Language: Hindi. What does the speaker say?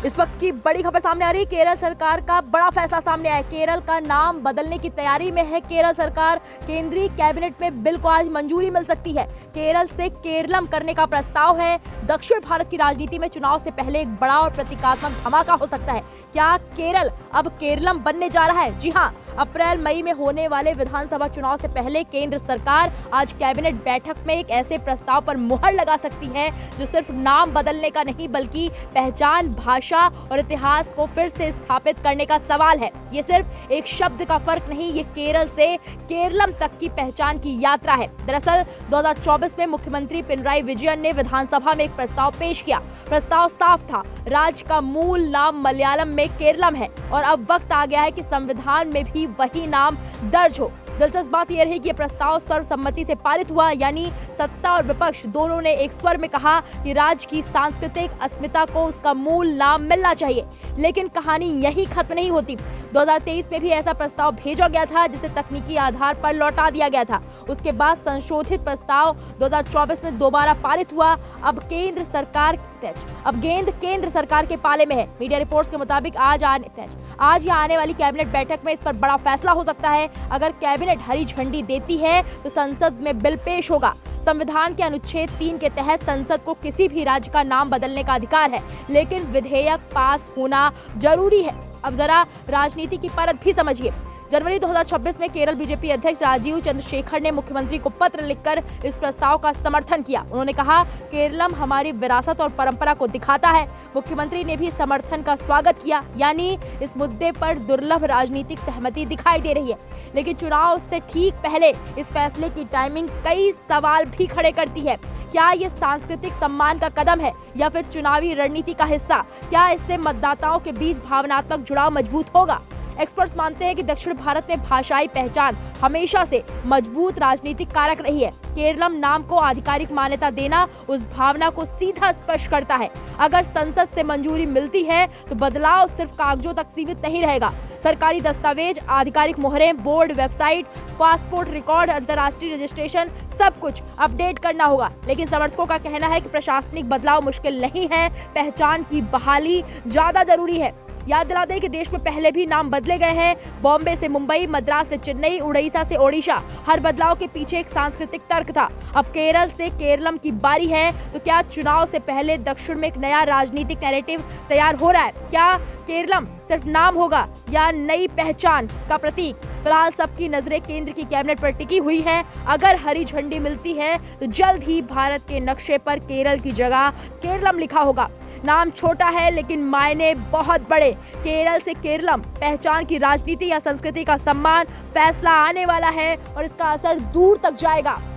इस वक्त की बड़ी खबर सामने आ रही है। केरल सरकार का बड़ा फैसला सामने आया है। केरल का नाम बदलने की तैयारी में है केरल सरकार। केंद्रीय कैबिनेट में बिल को आज मंजूरी मिल सकती है। केरल से केरलम करने का प्रस्ताव है। दक्षिण भारत की राजनीति में चुनाव से पहले एक बड़ा और प्रतीकात्मक धमाका हो सकता है। क्या केरल अब केरलम बनने जा रहा है? जी हाँ, अप्रैल मई में होने वाले विधानसभा चुनाव से पहले केंद्र सरकार आज कैबिनेट बैठक में एक ऐसे प्रस्ताव पर मुहर लगा सकती है जो सिर्फ नाम बदलने का नहीं बल्कि पहचान, भाषा और इतिहास को फिर से स्थापित करने का सवाल है। ये सिर्फ एक शब्द का फर्क नहीं, ये केरल से केरलम तक की पहचान की यात्रा है। दरअसल 2024 में मुख्यमंत्री पिनराई विजयन ने विधानसभा में एक प्रस्ताव पेश किया। प्रस्ताव साफ था, राज्य का मूल नाम मलयालम में केरलम है और अब वक्त आ गया है कि संविधान में भी वही नाम दर्ज हो। दिलचस्प बात यह रही कि यह प्रस्ताव सर्वसम्मति से पारित हुआ, यानी सत्ता और विपक्ष दोनों ने एक स्वर में कहा कि राज्य की सांस्कृतिक अस्मिता को उसका मूल नाम मिलना चाहिए। लेकिन कहानी यही खत्म नहीं होती। 2023 में भी ऐसा प्रस्ताव भेजा गया था जिसे तकनीकी आधार पर लौटा दिया गया था। उसके बाद संशोधित प्रस्ताव 2024 में दोबारा पारित हुआ। अब गेंद केंद्र सरकार के पाले में है। मीडिया रिपोर्ट्स के मुताबिक आज या आने वाली कैबिनेट बैठक में इस पर बड़ा फैसला हो सकता है। अगर कैबिनेट हरी झंडी देती है तो संसद में बिल पेश होगा। संविधान के अनुच्छेद 3 के तहत संसद को किसी भी राज्य का नाम बदलने का अधिकार है, लेकिन विधेयक पास होना जरूरी है। अब जरा राजनीति की परत भी समझिए। जनवरी 2026 में केरल बीजेपी अध्यक्ष राजीव चंद्रशेखर ने मुख्यमंत्री को पत्र लिखकर इस प्रस्ताव का समर्थन किया। उन्होंने कहा, केरलम हमारी विरासत और परंपरा को दिखाता है। मुख्यमंत्री ने भी समर्थन का स्वागत किया, यानी इस मुद्दे पर दुर्लभ राजनीतिक सहमति दिखाई दे रही है। लेकिन चुनाव से ठीक पहले इस फैसले की टाइमिंग कई सवाल भी खड़े करती है। क्या ये सांस्कृतिक सम्मान का कदम है या फिर चुनावी रणनीति का हिस्सा? क्या इससे मतदाताओं के बीच भावनात्मक जुड़ाव मजबूत होगा? एक्सपर्ट्स मानते हैं कि दक्षिण भारत में भाषाई पहचान हमेशा से मजबूत राजनीतिक कारक रही है। केरलम नाम को आधिकारिक मान्यता देना उस भावना को सीधा स्पर्श करता है। अगर संसद से मंजूरी मिलती है तो बदलाव सिर्फ कागजों तक सीमित नहीं रहेगा। सरकारी दस्तावेज, आधिकारिक मोहरें, बोर्ड वेबसाइट, पासपोर्ट रिकॉर्ड, अंतर्राष्ट्रीय रजिस्ट्रेशन, सब कुछ अपडेट करना होगा। लेकिन समर्थकों का कहना है कि प्रशासनिक बदलाव मुश्किल नहीं है, पहचान की बहाली ज्यादा जरूरी है। याद दिला दें कि देश में पहले भी नाम बदले गए हैं। बॉम्बे से मुंबई, मद्रास से चेन्नई, उड़ीसा से ओडिशा। हर बदलाव के पीछे एक सांस्कृतिक तर्क था। अब केरल से केरलम की बारी है। तो क्या चुनाव से पहले दक्षिण में एक नया राजनीतिक नैरेटिव तैयार हो रहा है? क्या केरलम सिर्फ नाम होगा या नई पहचान का प्रतीक? फिलहाल सबकी नजरें केंद्र की कैबिनेट पर टिकी हुई है। अगर हरी झंडी मिलती है तो जल्द ही भारत के नक्शे पर केरल की जगह केरलम लिखा होगा। नाम छोटा है लेकिन मायने बहुत बड़े। केरल से केरलम, पहचान की राजनीति या संस्कृति का सम्मान, फैसला आने वाला है और इसका असर दूर तक जाएगा।